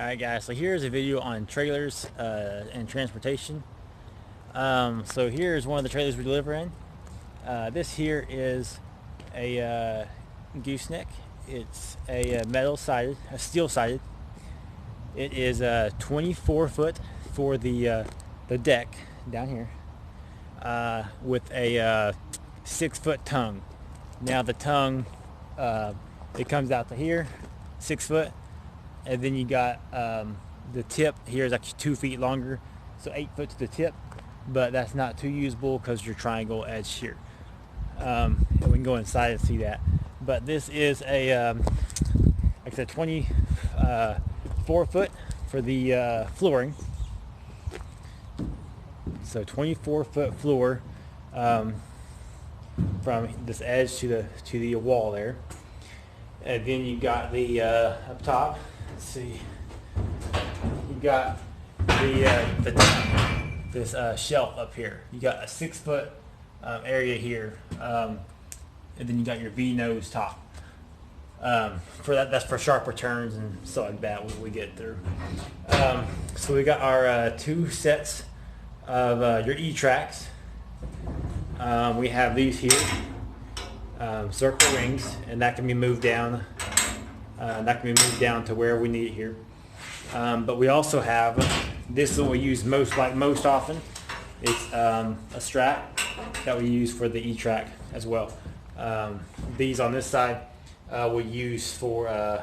Alright guys, so here's a video on trailers and transportation. So here's one of the trailers we deliver in. This here is a Gooseneck. It's a steel sided. It is 24 foot for the deck down here with a 6 foot tongue. Now the tongue, it comes out to here, 6 foot. And then you got the tip here is actually 2 feet longer, so 8 foot to the tip, but that's not too usable because your triangle edge here. And we can go inside and see that. But this is a, like I said, 24 foot for the flooring. So 24 foot floor from this edge to the wall there. And then you got the up top. Let's see. You got this shelf up here. You got a 6 foot area here, and then you got your V nose top. For that's for sharper turns and stuff like that. We get through. So we got our 2 sets of your E tracks. We have these here, circle rings, and that can be moved down. That can be moved down to where we need it here. But we also have, this is what we use most often. It's a strap that we use for the E-track as well. These on this side we use for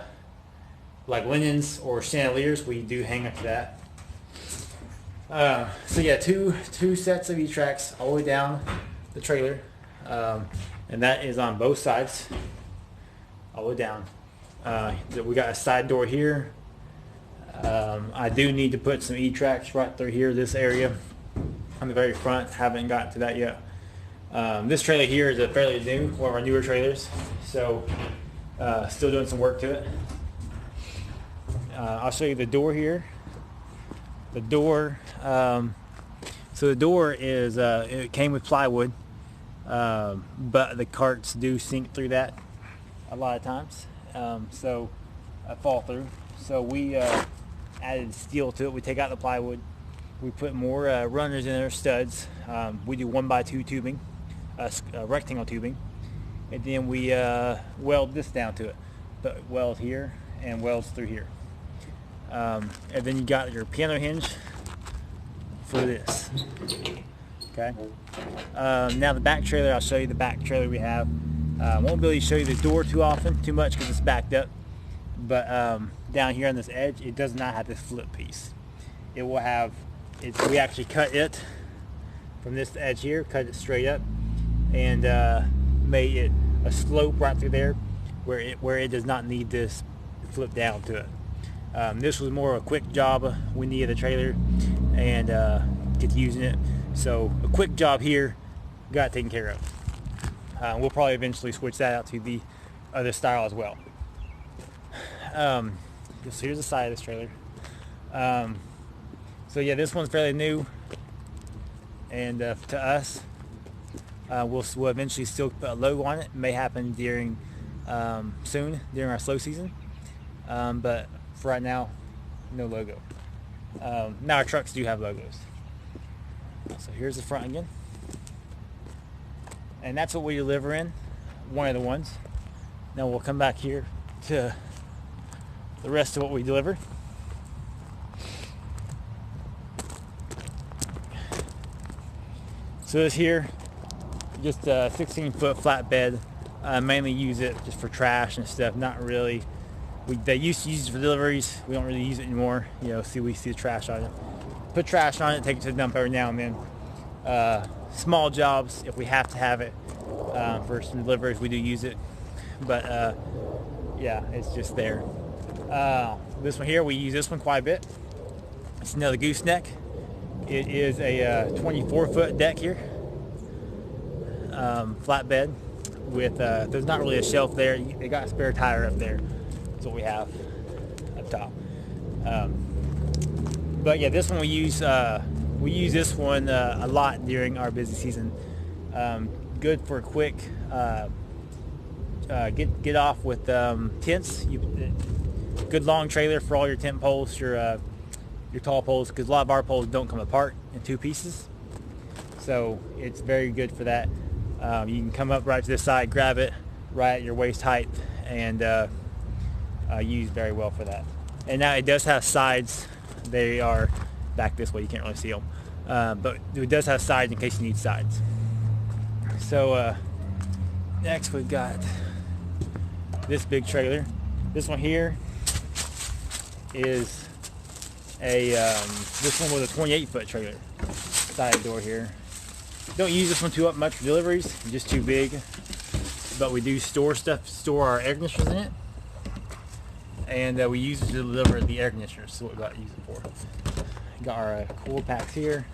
like linens or chandeliers. We do hang up to that. So yeah, two sets of E-tracks all the way down the trailer, and that is on both sides all the way down. We got a side door here. I do need to put some E-tracks right through here, this area on the very front. Haven't got to that yet. This trailer here is a fairly new, one of our newer trailers, so still doing some work to it. I'll show you the door here. The door, so the door is, it came with plywood, but the carts do sink through that a lot of times. So fall through. So we added steel to it. We take out the plywood. We put more runners in there, studs. We do 1x2 tubing, rectangle tubing, and then we weld this down to it. But weld here and welds through here. And then you got your piano hinge for this. Okay. Now the back trailer. I'll show you the back trailer we have. I won't be able to show you the door too much because it's backed up. But down here on this edge, it does not have this flip piece. It will have, we actually cut it from this edge here, cut it straight up, and made it a slope right through there where it does not need this flip down to it. This was more of a quick job. We needed a trailer and get to using it. So a quick job here, got taken care of. We'll probably eventually switch that out to the other style as well. So here's the side of this trailer. So yeah, this one's fairly new, and to us, we'll eventually still put a logo on it. It may happen during soon during our slow season, but for right now, no logo. Now our trucks do have logos. So here's the front again. And that's what we deliver in, one of the ones. Now we'll come back here to the rest of what we deliver. So this here, just a 16-foot flatbed. Mainly use it just for trash and stuff. Not really. They used to use it for deliveries. We don't really use it anymore. You know, we see the trash on it. Put trash on it, take it to the dump every now and then. Small jobs, if we have to have it for some deliveries, we do use it. But yeah, it's just there. This one here, we use this one quite a bit. It's another Gooseneck. It is a 24-foot deck here, flatbed with there's not really a shelf there. They got a spare tire up there. That's what we have up top. But yeah, this one we use this one a lot during our busy season. Good for a quick get off with tents. Good long trailer for all your tent poles, your tall poles, because a lot of our poles don't come apart in 2 pieces. So it's very good for that. You can come up right to this side, grab it right at your waist height, and use very well for that. And now it does have sides. They are back this way, you can't really see them. But it does have sides in case you need sides. So next we've got this big trailer. This one here is this one was a 28-foot trailer. Side door here. Don't use this one too much for deliveries, just too big. But we do store our air conditioners in it. And we use it to deliver the air conditioners. So what we got to use it for. Got our cool packs here.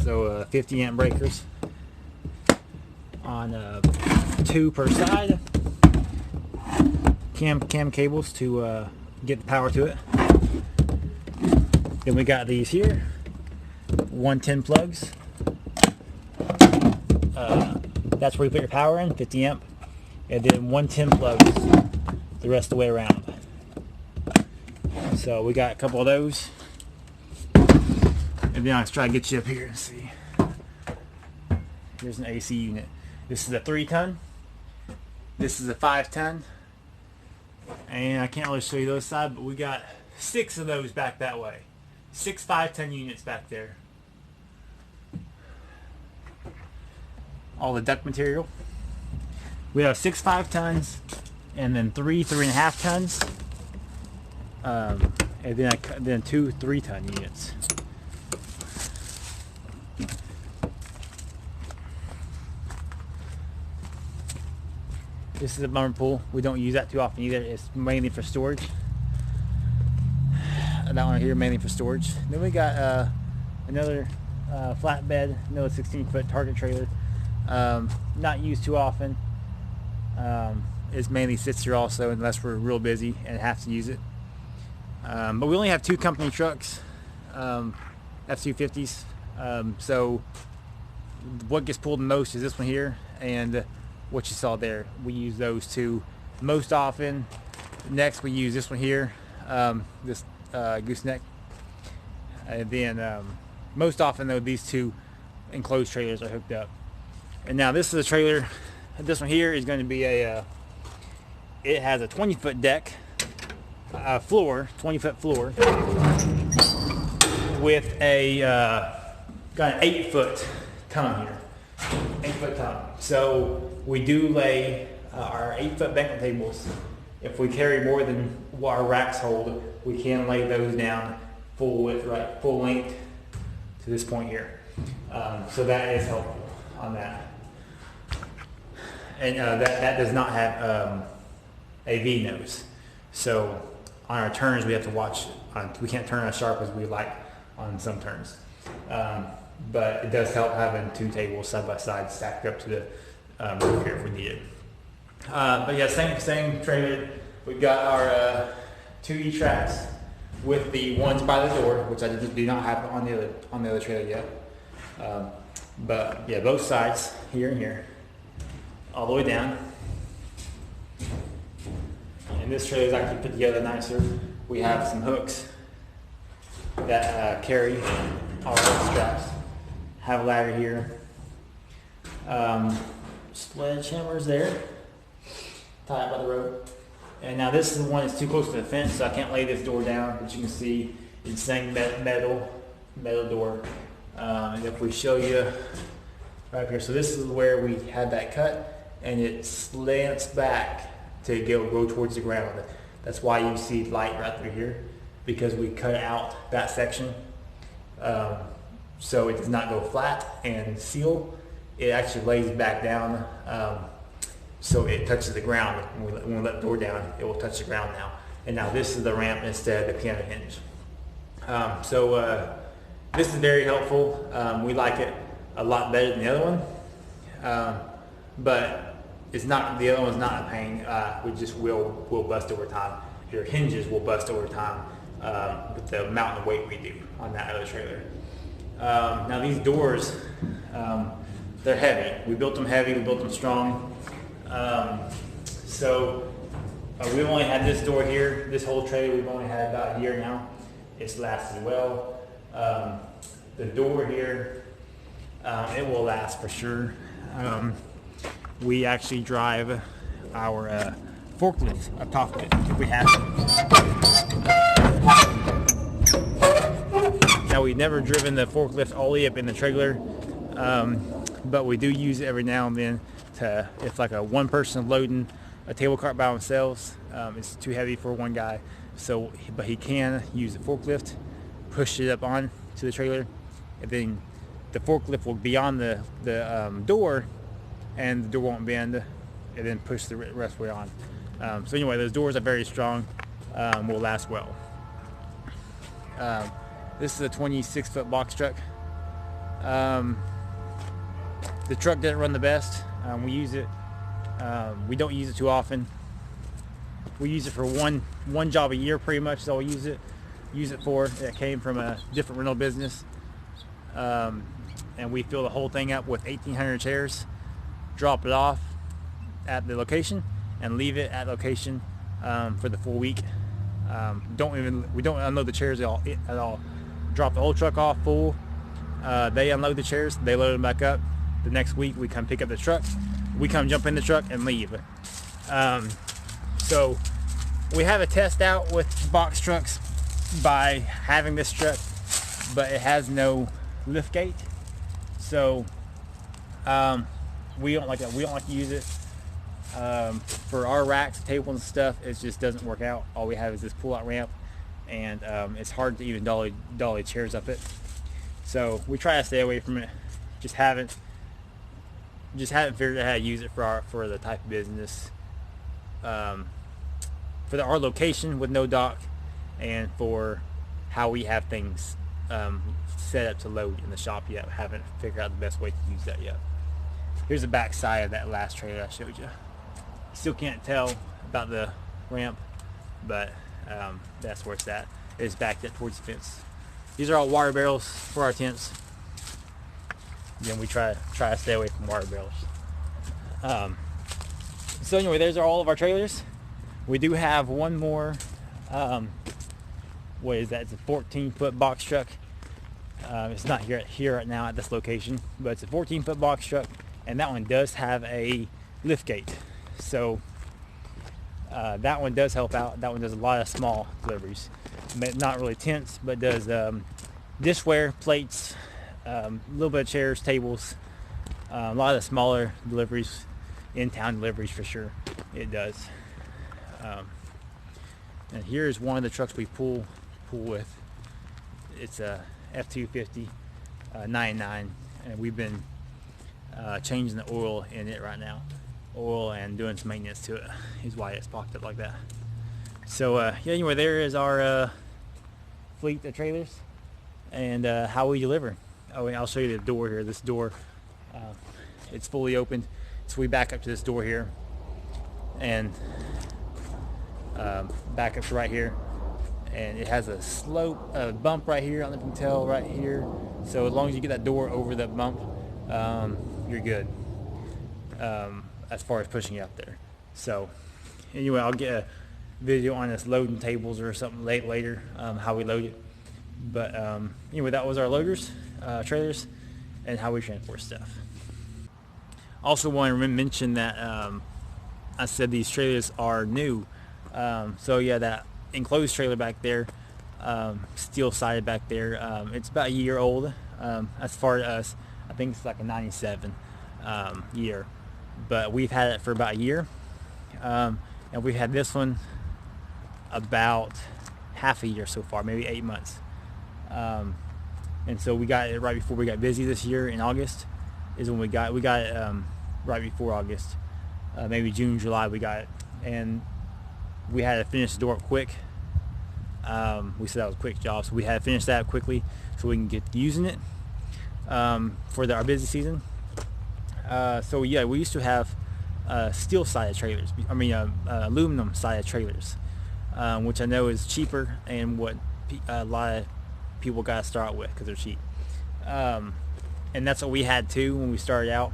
So 50 amp breakers on 2 per side. Cam cables to get the power to it. Then we got these here, 110 plugs. That's where you put your power in, 50 amp, and then 110 plugs the rest of the way around. So we got a couple of those, and then I'll try to get you up here and see. Here's an AC unit. This is a 3-ton. This is a 5-ton. And I can't really show you those sides, but we got 6 of those back that way. 6 5-ton units back there. All the duct material. We have 6 5-tons, and then 3 3.5 tons, and then 2 3-ton units. This is a bumper pool. We don't use that too often either. It's mainly for storage. That one here mainly for storage. Then we got another flatbed, another 16-foot target trailer. Not used too often. It mainly sits here also unless we're real busy and have to use it. But we only have 2 company trucks, F-250s. So what gets pulled the most is this one here and what you saw there. We use those 2 most often. Next we use this one here, this Gooseneck. And then most often though, these 2 enclosed trailers are hooked up. And now this is a trailer. This one here is going to be it has a 20-foot deck, floor, 20-foot floor, with got an 8-foot tongue here. 8-foot tongue. So we do lay our 8-foot banquet tables. If we carry more than what our racks hold, we can lay those down full width, right, full length to this point here. So that is helpful on that. And that does not have a V nose. So on our turns we have to watch. We can't turn as sharp as we like on some turns. But it does help having 2 tables side by side stacked up to the roof here if we need it. But yeah, same trailer. We've got our 2 E-tracks with the ones by the door, which I do not have on the other trailer yet. But yeah, both sides, here and here, all the way down. And this trailer is actually put together nicer. We have some hooks that carry our hook straps. Have a ladder here. Sledgehammers there, tied by the rope. And now this is the one that's too close to the fence, so I can't lay this door down. But you can see it's saying metal door. And if we show you right here, so this is where we had that cut, and it slants back to go towards the ground. That's why you see light right through here, because we cut out that section. So it does not go flat and seal. It actually lays back down, so it touches the ground. When we let the door down, it will touch the ground now. And now this is the ramp instead of the piano hinge. So this is very helpful. We like it a lot better than the other one, but it's not. The other one's not a pain. We just will bust over time. Your hinges will bust over time with the amount of weight we do on that other trailer. Now these doors, they're heavy. We built them heavy. We built them strong. So we've only had this door here, this whole trailer, we've only had about a year now. It's lasted well. The door here, it will last for sure. We actually drive our forklift up top of it if we have to. Now, we've never driven the forklift all the way up in the trailer, but we do use it every now and then to, if like a one person loading a table cart by themselves, it's too heavy for one guy. So, but he can use the forklift, push it up on to the trailer, and then the forklift will be on the door, and the door won't bend, and then push the rest of the way on. So anyway, those doors are very strong, will last well. This is a 26-foot box truck. The truck doesn't run the best. We use it. We don't use it too often. We use it for one job a year, pretty much. So we use it for. It came from a different rental business, and we fill the whole thing up with 1,800 chairs. Drop it off at the location and leave it at location for the full week. We don't unload the chairs at all. Drop the whole truck off full. They unload the chairs. They load them back up. The next week we come pick up the truck. We come jump in the truck and leave. So we have a test out with box trucks by having this truck, but it has no lift gate. So we don't like that. We don't like to use it for our racks, tables, and stuff. It just doesn't work out. All we have is this pull-out ramp, and it's hard to even dolly chairs up it. So we try to stay away from it. Just haven't figured out how to use it for the type of business, for our location with no dock, and for how we have things set up to load in the shop yet. Haven't figured out the best way to use that yet. Here's the back side of that last trailer I showed you. Still can't tell about the ramp, but that's where it's at. It's backed up towards the fence. These are all water barrels for our tents. Then we try to stay away from water barrels. So anyway, those are all of our trailers. We do have one more. What is that? It's a 14-foot box truck. It's not here right now at this location, but it's a 14-foot box truck, and that one does have a lift gate. So that one does help out. That one does a lot of small deliveries, not really tents, but does dishware, plates, a little bit of chairs, tables, a lot of the smaller deliveries, in-town deliveries for sure. It does. And here's one of the trucks we pull with. It's a F-250 99, and we've been changing the oil in it right now. Oil and doing some maintenance to it is why it's popped up like that. So yeah, anyway, there is our fleet of trailers and how we deliver. Oh, and I'll show you the door here. This door, it's fully opened, so we back up to this door here and back up to right here, and it has a slope, a bump right here. I don't know if you can tell right here. So as long as you get that door over that bump, you're good as far as pushing it up there. So anyway, I'll get a video on this loading tables or something later, how we load it. But anyway, that was our loaders, trailers, and how we transport stuff. Also want to mention that I said these trailers are new. So yeah, that enclosed trailer back there, steel sided back there, it's about a year old. As far as I think it's like a 97 year, but we've had it for about a year, and we had this one about half a year so far, maybe 8 months. And so we got it right before we got busy this year in August is when we got it right before August, maybe June, July we got it, and we had to finish the door up quick. We said that was a quick job, so we had to finish that quickly so we can get using it for our busy season. So yeah, we used to have steel-sided trailers. I mean, aluminum-sided trailers, which I know is cheaper and what a lot of people got to start with because they're cheap. And that's what we had too when we started out.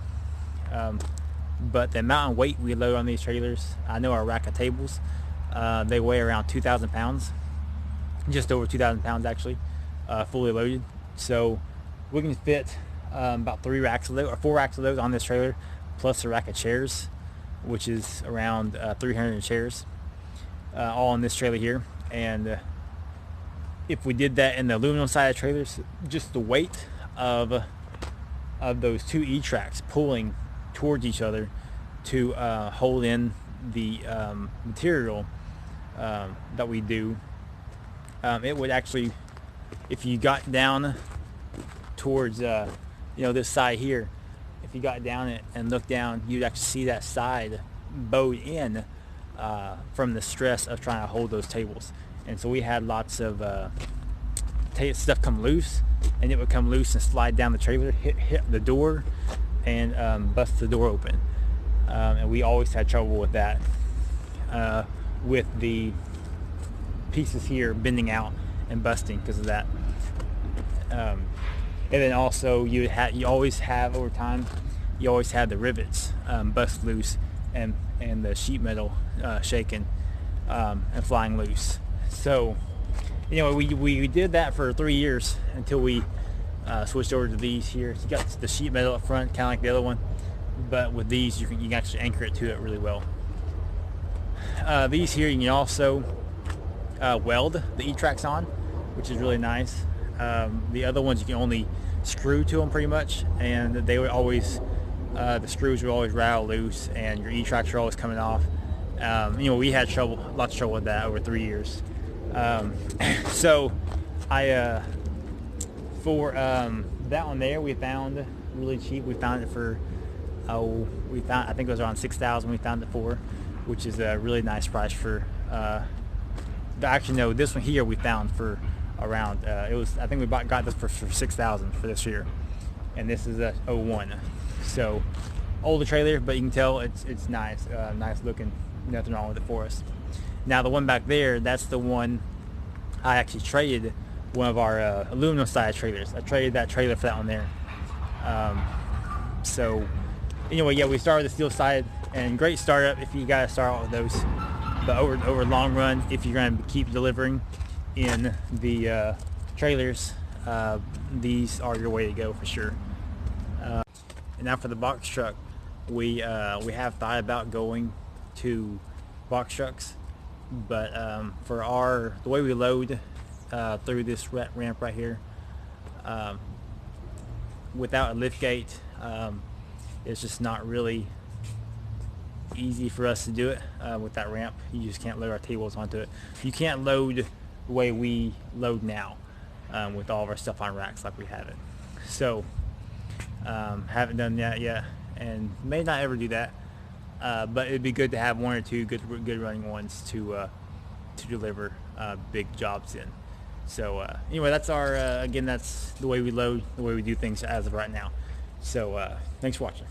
but the amount of weight we load on these trailers, I know our rack of tables, they weigh around 2,000 pounds, just over 2,000 pounds actually, fully loaded. So we can fit about 3 racks of those, or 4 racks of those on this trailer, plus a rack of chairs, which is around 300 chairs, all on this trailer here. And if we did that in the aluminum side of trailers, just the weight of those 2 E-tracks pulling towards each other to hold in the material that we do, it would actually, if you got down towards this side here, if you got down it and looked down, you'd actually see that side bowed in from the stress of trying to hold those tables. And so we had lots of stuff come loose, and it would come loose and slide down the trailer, hit the door, and bust the door open. And we always had trouble with that, with the pieces here bending out and busting because of that. And then also you always have, over time, you always have the rivets bust loose and the sheet metal shaking and flying loose. So we did that for 3 years until we switched over to these here. You got the sheet metal up front, kind of like the other one, but with these you can actually anchor it to it really well. These here you can also weld the E-tracks on, which is really nice. The other ones you can only screw to them pretty much, and they would always, the screws would always rattle loose, and your E-tracks are always coming off. We had lots of trouble with that over 3 years. So for that one there, we found really cheap. We found it for I think it was around 6,000. We found it for, which is a really nice price for. Actually, no, this one here we found for around. I think we got this for 6,000 for this year, and this is a 01. So older trailer, but you can tell it's nice, nice looking. Nothing wrong with it for us. Now the one back there, that's the one I actually traded one of our aluminum side trailers. I traded that trailer for that one there. So anyway, yeah, we started with the steel side, and great startup if you gotta start out with those. But over long run, if you're gonna keep delivering in the trailers, these are your way to go for sure. And now for the box truck, we have thought about going to box trucks, but for the way we load through this ramp right here, without a lift gate, it's just not really easy for us to do it with that ramp. You just can't load our tables onto it. You can't load the way we load now with all of our stuff on racks like we have it. So haven't done that yet, and may not ever do that. But it'd be good to have 1 or 2 good running ones to deliver big jobs in. So anyway, that's our again, that's the way we load, the way we do things as of right now. So thanks for watching.